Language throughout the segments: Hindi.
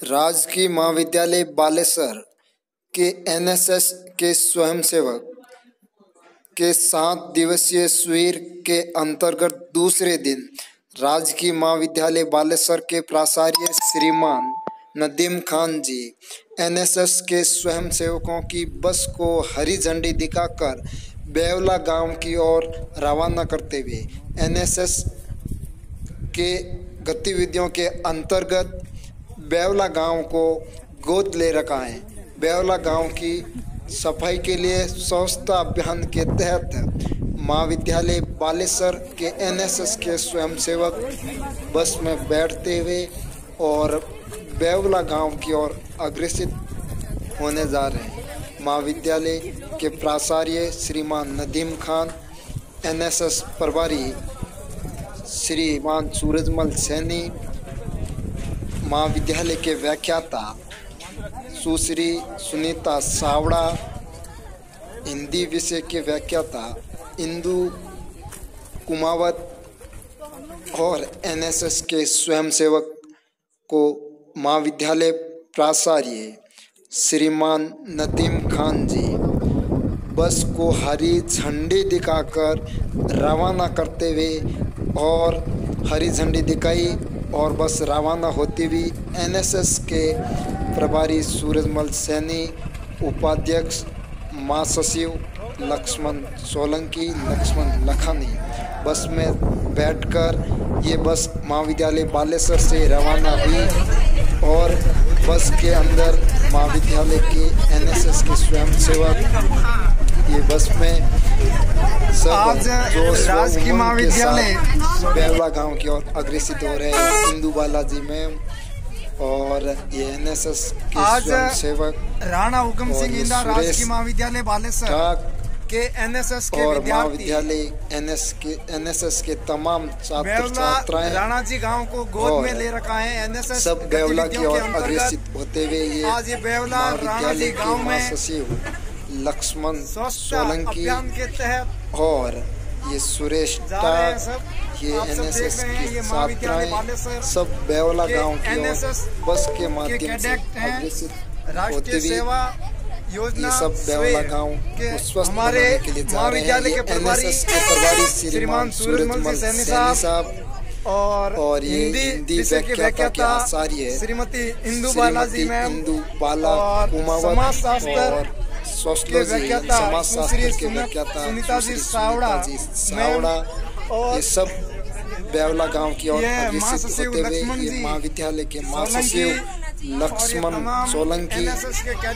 राजकीय महाविद्यालय बालेसर के एनएसएस के स्वयंसेवक के 7 दिवसीय शिविर के अंतर्गत दूसरे दिन राजकीय महाविद्यालय बालेसर के प्राचार्य श्रीमान नदीम खान जी एनएसएस के स्वयंसेवकों की बस को हरी झंडी दिखाकर बेवला गांव की ओर रवाना करते हुए एनएसएस के गतिविधियों के अंतर्गत बेवला गांव को गोद ले रखा है। बेवला गांव की सफाई के लिए स्वच्छता अभियान के तहत महाविद्यालय बालेसर के एनएसएस के स्वयंसेवक बस में बैठते हुए और बेवला गांव की ओर अग्रसित होने जा रहे हैं। महाविद्यालय के प्राचार्य श्रीमान नदीम खान, एनएसएस प्रभारी श्रीमान सूरजमल सैनी, महाविद्यालय के व्याख्याता सुश्री सुनीता सावड़ा, हिंदी विषय के व्याख्याता इंदु कुमावत और एनएसएस के स्वयंसेवक को महाविद्यालय प्राचार्य श्रीमान नदीम खान जी बस को हरी झंडी दिखाकर रवाना करते हुए और हरी झंडी दिखाई और बस रवाना होती हुई एनएसएस के प्रभारी सूरजमल सैनी, उपाध्यक्ष महासचिव लक्ष्मण सोलंकी, लक्ष्मण लखानी बस में बैठकर ये बस महाविद्यालय बालेसर से रवाना हुई और बस के अंदर महाविद्यालय के एनएसएस के स्वयंसेवक ये बस में सब आज राजकीय महाविद्यालय बेवला गांव की ओर अग्रसित हो रहे हैं। इंदु बालाजी मैम और ये एनएसएस के स्वयंसेवक राणा हुकम सिंह इंदा राजकीय महाविद्यालय बालेसर के एनएसएस के और विद्यार्थी महाविद्यालय एनएसएस के तमाम छात्र छात्राएं राणा जी गांव को गोद में ले रखा है। एनएसएस सब बेवला की ओर अग्रसित होते हुए ये आज ये बेवला राणा जी गांव में सचिव लक्ष्मण सोलंकी अभियान के तहत और ये सुरेश ये एनएसएस के छात्राएं सब बेवला गांव की ओर बस के माध्यम से अग्रसित होते हुए योजना ये सब बेवला गांव को स्वस्थ बनाने के लिए जा रहे हैं। ये एनएसएस के प्रभारी श्रीमान सूरजमल सैनी साहब और ये हिंदी व्याख्याता के आचार्य श्रीमती इंदु बालाजी मैम, इंदु बाला कुमावत और सोशलॉजी समाजशास्त्र के व्याख्याता सुनीता जी सावड़ा ये सब बेवला गांव की ओर अग्रसित होते हुए ये महाविद्यालय के महासचिव लक्ष्मण सोलंकी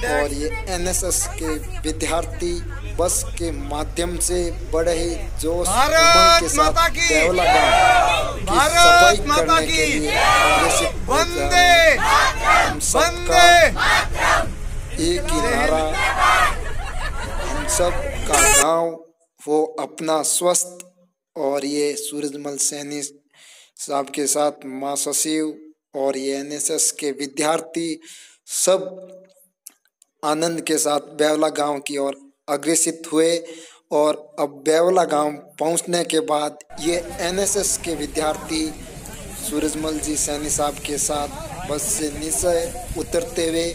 और ये एनएसएस के विद्यार्थी बस के माध्यम से बड़े ही जोश उमंग के साथ बेवला गांव की सफाई करने के लिए अग्रसित हो रहे हैं। हम सबका एक ही नारा, हम सब का गांव वो अपना स्वस्थ। और ये सूरजमल सैनी साहब के साथ महासचिव और ये एनएसएस के विद्यार्थी सब आनंद के साथ बेवला गांव की ओर अग्रसित हुए और अब बेवला गांव पहुंचने के बाद ये एनएसएस के विद्यार्थी सूरजमल जी सैनी साहब के साथ बस से नीचे उतरते हुए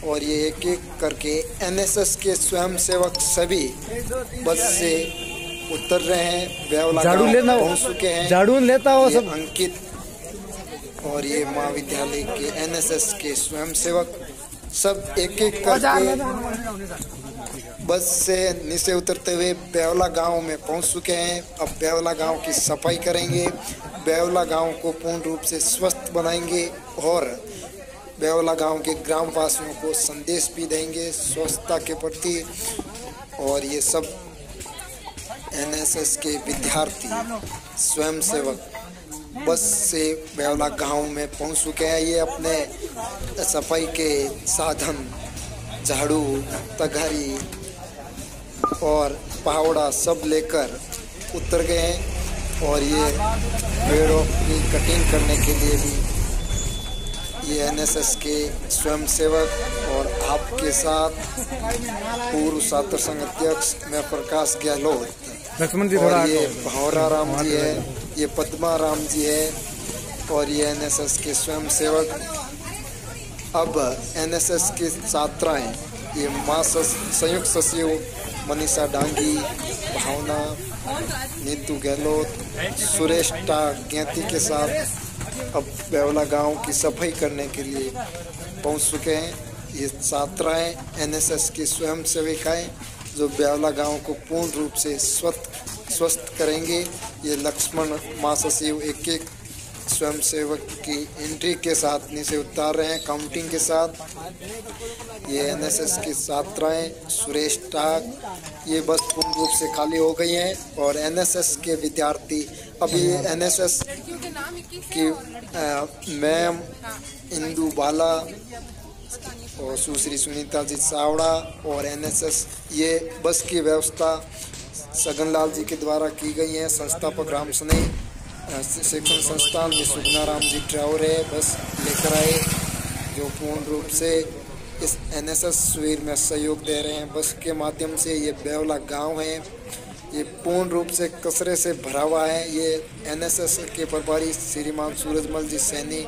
और ये एक एक करके एनएसएस के स्वयंसेवक सभी बस से उतर रहे हैं। बेवला गांव पहुंच चुके हैं। झाड़ू लेता हो सब अंकित और ये महाविद्यालय के एनएसएस के स्वयंसेवक सब एक एक करके बस से नीचे उतरते हुए बेवला गांव में पहुंच चुके हैं। अब बेवला गांव की सफाई करेंगे, बेवला गांव को पूर्ण रूप से स्वस्थ बनाएंगे और बेवला गांव के ग्रामवासियों को संदेश भी देंगे स्वच्छता के प्रति। और ये सब एनएसएस के विद्यार्थी स्वयंसेवक बस से बेवला गांव में पहुंच चुके हैं। ये अपने सफाई के साधन झाड़ू, तगारी और फावड़ा सब लेकर उतर गए हैं और ये पेड़ों की कटिंग करने के लिए भी ये एनएसएस के स्वयंसेवक और आपके साथ पूर्व छात्र संघ अध्यक्ष मैं प्रकाश गहलोत, लक्ष्मण जी और ये भावरा राम जी है, ये पद्मा राम जी है और ये एनएसएस के स्वयंसेवक अब एनएसएस की छात्राएं, ये संयुक्त सचिव मनीषा डांगी, भावना, नीतू गहलोत, सुरेश गैंती के साथ अब बेवला गांव की सफाई करने के लिए पहुंच चुके हैं। ये छात्राएं एनएसएस की स्वयं सेविकाएं जो बेवला गांव को पूर्ण रूप से स्वस्थ करेंगे। ये लक्ष्मण महासचिव एक एक स्वयं सेवक की एंट्री के साथ नीचे उतार रहे हैं, काउंटिंग के साथ। ये एनएसएस की छात्राएं, सुरेश टाक, ये बस पूर्ण रूप से खाली हो गई हैं और एनएसएस के विद्यार्थी अभी एनएसएस की मैम इंदू बाला और सुश्री सुनीता जी चावड़ा और एनएसएस, ये बस की व्यवस्था सगनलाल जी के द्वारा की गई है। संस्थापक राम स्नेह शिक्षण संस्थान में सुगनाराम जी ट्रैवरे बस लेकर आए, जो पूर्ण रूप से इस एनएसएस शिविर में सहयोग दे रहे हैं। बस के माध्यम से ये बेवला गांव है, ये पूर्ण रूप से कचरे से भरा हुआ है। ये एनएसएस के प्रभारी श्रीमान सूरजमल जी सैनी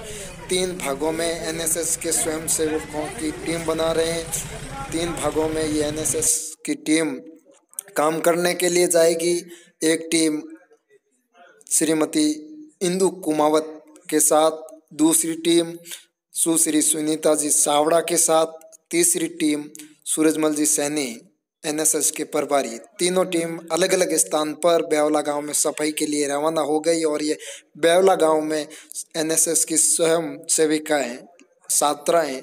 3 भागों में एनएसएस के स्वयंसेवकों की टीम बना रहे हैं। 3 भागों में ये एनएसएस की टीम काम करने के लिए जाएगी। एक टीम श्रीमती इंदु कुमावत के साथ, दूसरी टीम सुश्री सुनीता जी चावड़ा के साथ, तीसरी टीम सूरजमल जी सैनी एनएसएस के प्रभारी। तीनों टीम अलग अलग स्थान पर बेवला गांव में सफाई के लिए रवाना हो गई और ये बेवला गांव में एनएसएस की स्वयं सेविकाएं, छात्राएं,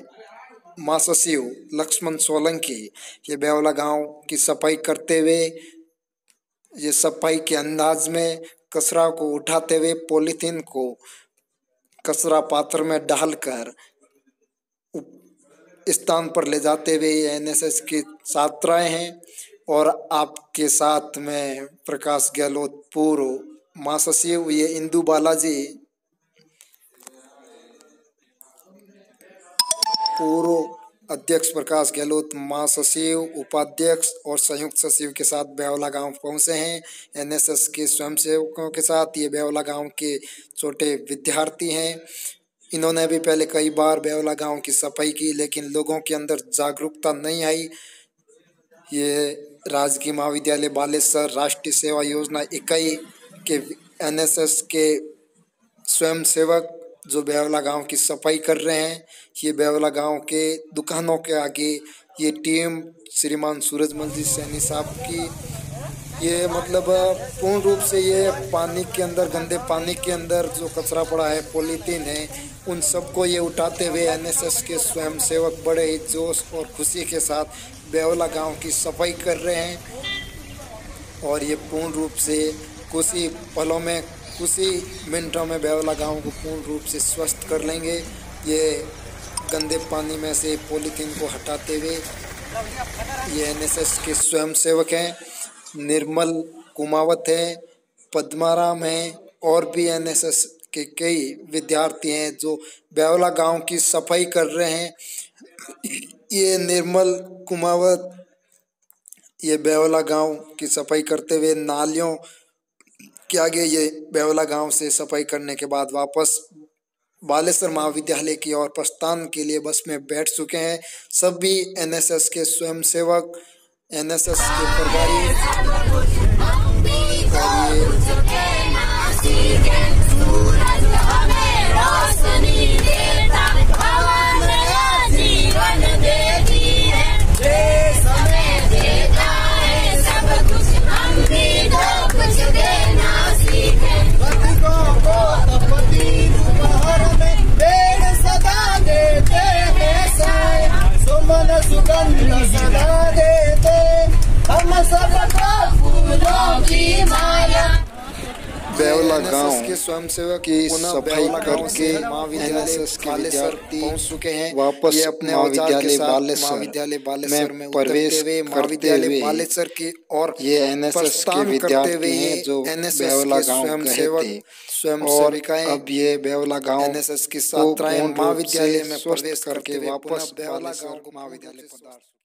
महासचिव लक्ष्मण सोलंकी ये बेवला गांव की सफाई करते हुए, ये सफाई के अंदाज में कचरा को उठाते हुए पॉलीथीन को कचरा पात्र में डालकर स्थान पर ले जाते हुए एनएसएस की छात्राएं हैं। और आपके साथ में प्रकाश गहलोत पूर्व महासचिव, ये इंदू बालाजी पूर्व अध्यक्ष प्रकाश गहलोत महासचिव, उपाध्यक्ष और संयुक्त सचिव के साथ बेवला गांव पहुंचे हैं एनएसएस के स्वयंसेवकों के साथ। ये बेवला गांव के छोटे विद्यार्थी हैं। इन्होंने भी पहले कई बार बेवला गांव की सफाई की, लेकिन लोगों के अंदर जागरूकता नहीं आई। ये राजकीय महाविद्यालय बालेश्वर राष्ट्रीय सेवा योजना इकाई के एनएसएस के स्वयंसेवक जो बेवला गांव की सफाई कर रहे हैं। ये बेवला गांव के दुकानों के आगे ये टीम श्रीमान सूरजमल जी सैनी साहब की, ये मतलब पूर्ण रूप से ये पानी के अंदर, गंदे पानी के अंदर जो कचरा पड़ा है, पॉलीथीन है, उन सबको ये उठाते हुए एनएसएस के स्वयंसेवक बड़े ही जोश और खुशी के साथ बेवला गांव की सफाई कर रहे हैं। और ये पूर्ण रूप से कुछ ही पलों में, कुछ ही मिनटों में बेवला गांव को पूर्ण रूप से स्वस्थ कर लेंगे। ये गंदे पानी में से पॉलीथीन को हटाते हुए ये एनएसएस के स्वयंसेवक हैं। निर्मल कुमावत है, पद्माराम है और भी एनएसएस के कई विद्यार्थी हैं जो बेवला गांव की सफाई कर रहे हैं। ये निर्मल कुमावत ये बेवला गांव की सफाई करते हुए नालियों के आगे ये बेवला गांव से सफाई करने के बाद वापस बालेश्वर महाविद्यालय की ओर प्रस्थान के लिए बस में बैठ चुके हैं। सभी एनएसएस के स्वयंसेवक, एनएसएस के प्रभारी बेवला गांव के स्वयंसेवक की सफाई करके एनएसएस के विद्यार्थी पहुंच चुके हैं। वापस अपने महाविद्यालय बालेश्वर में प्रवेश करते हुए बालेश्वर की और ये एनएसएस के विद्यार्थी हैं जो बेवला गांव के स्वयंसेविकाएं। अब ये बेवला गांव एनएसएस की छात्राएं महाविद्यालय में प्रवेश करके वापस बेवला गांव को महाविद्यालय